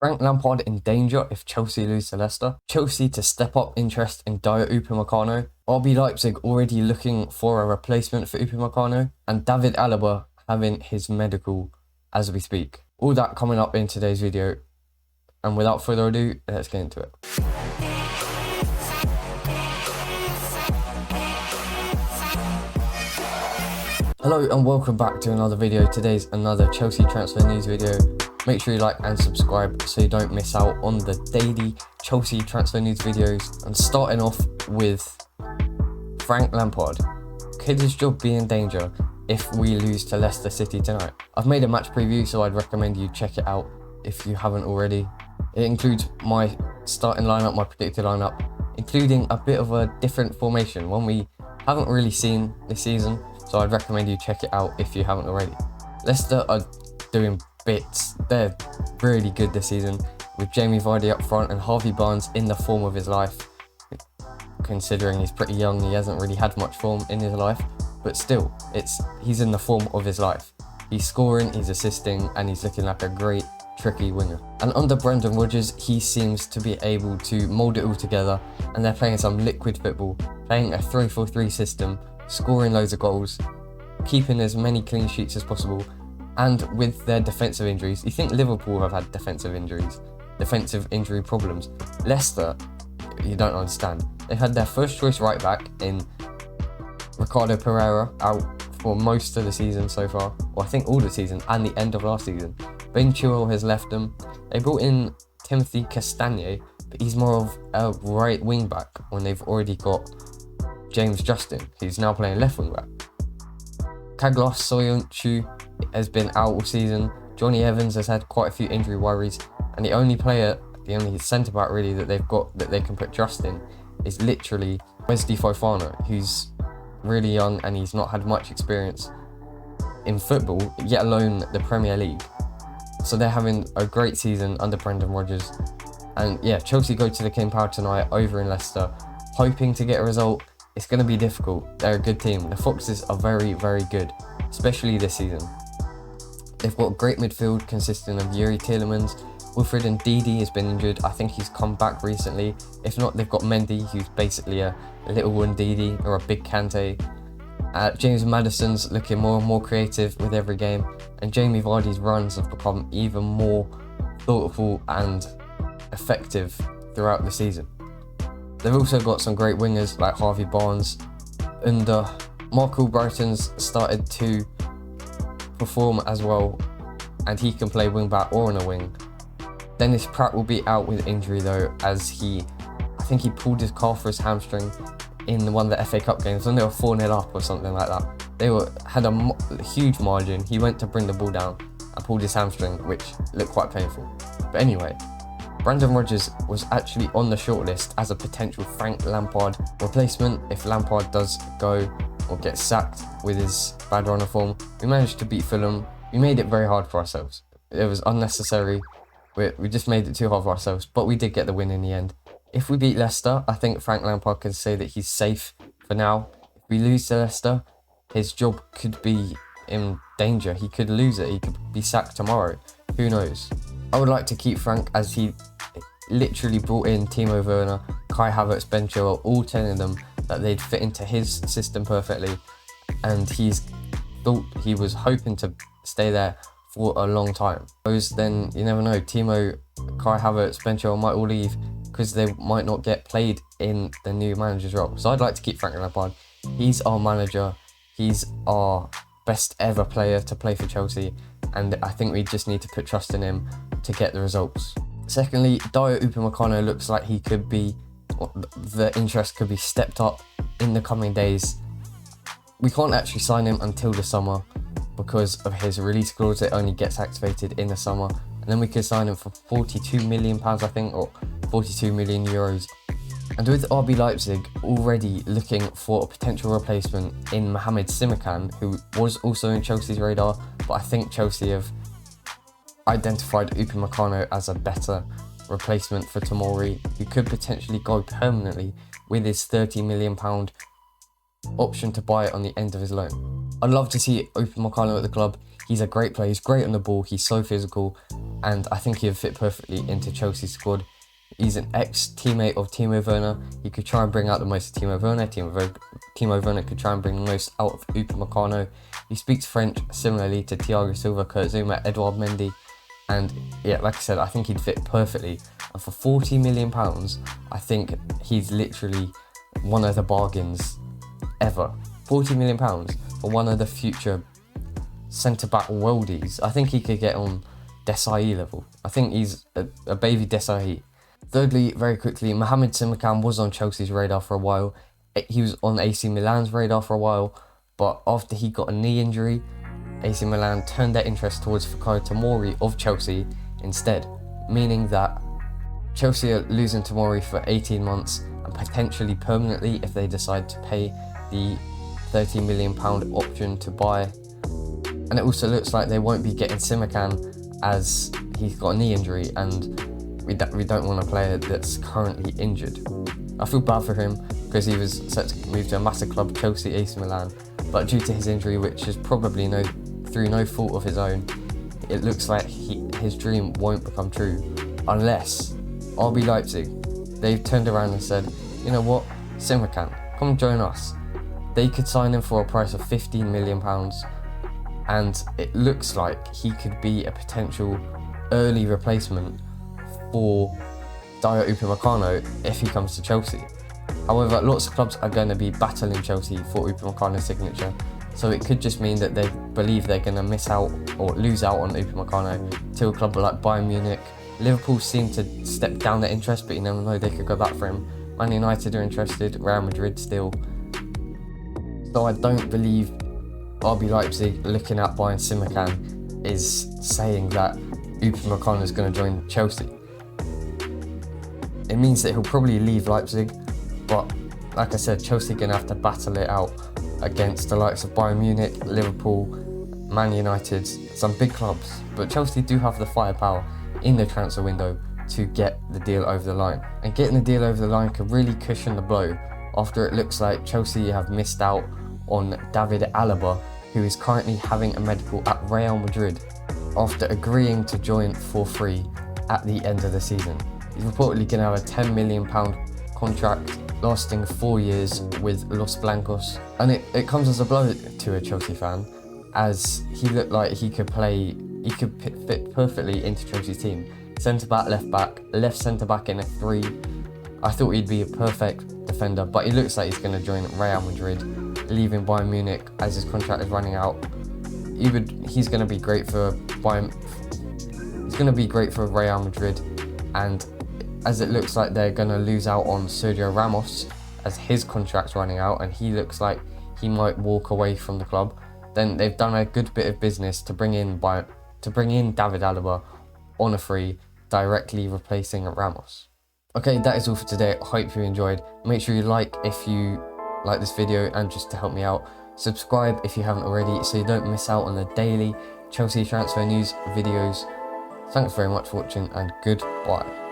Frank Lampard in danger if Chelsea lose to Leicester. Chelsea to step up interest in Upamecano. RB Leipzig already looking for a replacement for Upamecano. And David Alaba having his medical as we speak. All that coming up in today's video. And without further ado, let's get into it. Hello and welcome back to another video. Today's another Chelsea transfer news video. Make sure you like and subscribe so you don't miss out on the daily Chelsea transfer news videos. And starting off with Frank Lampard. Could his job be in danger if we lose to Leicester City tonight? I've made a match preview, so I'd recommend you check it out if you haven't already. It includes my starting lineup, my predicted lineup, including a bit of a different formation, one we haven't really seen this season. So I'd recommend you check it out if you haven't already. Leicester are doing bits. They're really good this season with Jamie Vardy up front and Harvey Barnes in the form of his life. Considering he's pretty young, he hasn't really had much form in his life, but still, he's in the form of his life. He's scoring, he's assisting, and he's looking like a great, tricky winger. And under Brendan Rodgers, he seems to be able to mould it all together, and they're playing some liquid football, playing a 3-4-3 system, scoring loads of goals, keeping as many clean sheets as possible, and with their defensive injuries. You think Liverpool have had defensive injury problems. Leicester, you don't understand. They've had their first choice right back in Ricardo Pereira out for most of the season so far, or I think all the season and the end of last season. Ben Chilwell has left them. They brought in Timothy Castagne, but he's more of a right wing back when they've already got James Justin, who's now playing left wing back. Kaglos Soyuncu has been out all season. Johnny Evans has had quite a few injury worries, and the only centre back really that they've got that they can put trust in is literally Wesley Fofana, who's really young and he's not had much experience in football, yet alone the Premier League. So they're having a great season under Brendan Rodgers. And yeah, Chelsea go to the King Power tonight over in Leicester, hoping to get a result. It's going to be difficult. They're a good team. The Foxes are very, very good, especially this season. They've got a great midfield consisting of Yuri Tielemans. Wilfred Ndidi has been injured. I think he's come back recently. If not, they've got Mendy, who's basically a little Ndidi or a big Kante. James Maddison's looking more and more creative with every game. And Jamie Vardy's runs have become even more thoughtful and effective throughout the season. They've also got some great wingers like Harvey Barnes, and Michael Brighton's started to perform as well, and he can play wing back or on a wing. Dennis Pratt will be out with injury though, as I think he pulled his calf or his hamstring in one of the FA Cup games when they were 4-0 up or something like that. They had a huge margin. He went to bring the ball down and pulled his hamstring, which looked quite painful. But anyway, Brendan Rodgers was actually on the shortlist as a potential Frank Lampard replacement if Lampard does go or get sacked with his bad run of form. We managed to beat Fulham. We made it very hard for ourselves. It was unnecessary. We just made it too hard for ourselves, but we did get the win in the end. If we beat Leicester, I think Frank Lampard can say that he's safe for now. If we lose to Leicester, his job could be in danger. He could lose it. He could be sacked tomorrow. Who knows? I would like to keep Frank, as he literally brought in Timo Werner, Kai Havertz, Ben Chilwell, all telling them that they'd fit into his system perfectly, and he was hoping to stay there for a long time. Then you never know, Timo, Kai Havertz, Ben Chilwell might all leave because they might not get played in the new manager's role. So I'd like to keep Frank Lampard. He's our manager. He's our best ever player to play for Chelsea, and I think we just need to put trust in him to get the results. Secondly, Upamecano looks like the interest could be stepped up in the coming days. We can't actually sign him until the summer because of his release clause. It only gets activated in the summer, and then we could sign him for £42 million, I think, or 42 million euros. And with RB Leipzig already looking for a potential replacement in Mohamed Simikan, who was also in Chelsea's radar, but I think Chelsea have identified Upamecano as a better replacement for Tomori, who could potentially go permanently with his £30 million option to buy it on the end of his loan. I'd love to see Upamecano at the club. He's a great player, he's great on the ball, he's so physical, and I think he'd fit perfectly into Chelsea's squad. He's an ex-teammate of Timo Werner. He could try and bring out the most of Timo Werner. Timo Werner could try and bring the most out of Upamecano. He speaks French similarly to Thiago Silva, Kurt Zouma, Edouard Mendy. And yeah, like I said, I think he'd fit perfectly. And for £40 million, I think he's literally one of the bargains ever. £40 million for one of the future centre-back worldies. I think he could get on Desai level. I think he's a baby Desai. Thirdly, very quickly, Mohamed Simakan was on Chelsea's radar for a while. He was on AC Milan's radar for a while, but after he got a knee injury, AC Milan turned their interest towards Fikayo Tomori of Chelsea instead, meaning that Chelsea are losing Tomori for 18 months and potentially permanently if they decide to pay the £30 million option to buy. And it also looks like they won't be getting Simakan as he's got a knee injury, and we don't want a player that's currently injured. I feel bad for him because he was set to move to a massive club, Chelsea, AC Milan, but due to his injury, which is probably through no fault of his own, it looks like his dream won't become true unless RB Leipzig, they've turned around and said, you know what, Simakan, come join us. They could sign him for a price of £15 million, and it looks like he could be a potential early replacement for Dayot Upamecano if he comes to Chelsea. However, lots of clubs are going to be battling Chelsea for Upamecano's signature, so it could just mean that they believe they're going to miss out or lose out on Upamecano to a club like Bayern Munich. Liverpool seem to step down their interest, but you never know, they could go back for him. Man United are interested, Real Madrid still. So I don't believe RB Leipzig, looking at buying Simakan, is saying that Upamecano is going to join Chelsea. It means that he'll probably leave Leipzig, but like I said, Chelsea are going to have to battle it out against the likes of Bayern Munich, Liverpool, Man United, some big clubs. But Chelsea do have the firepower in the transfer window to get the deal over the line. And getting the deal over the line could really cushion the blow after it looks like Chelsea have missed out on David Alaba, who is currently having a medical at Real Madrid after agreeing to join for free at the end of the season. He's reportedly going to have a £10 million contract lasting 4 years with Los Blancos, and it comes as a blow to a Chelsea fan, as he looked like he could fit perfectly into Chelsea's team. Centre back, left centre back in a 3. I thought he'd be a perfect defender, but he looks like he's going to join Real Madrid, leaving Bayern Munich as his contract is running out. He's going to be great for Bayern. He's going to be great for Real Madrid, and as it looks like they're going to lose out on Sergio Ramos as his contract's running out, and he looks like he might walk away from the club, then they've done a good bit of business to bring in David Alaba on a free, directly replacing Ramos. Okay, that is all for today. I hope you enjoyed. Make sure you like if you like this video, and just to help me out, subscribe if you haven't already so you don't miss out on the daily Chelsea transfer news videos. Thanks very much for watching, and goodbye.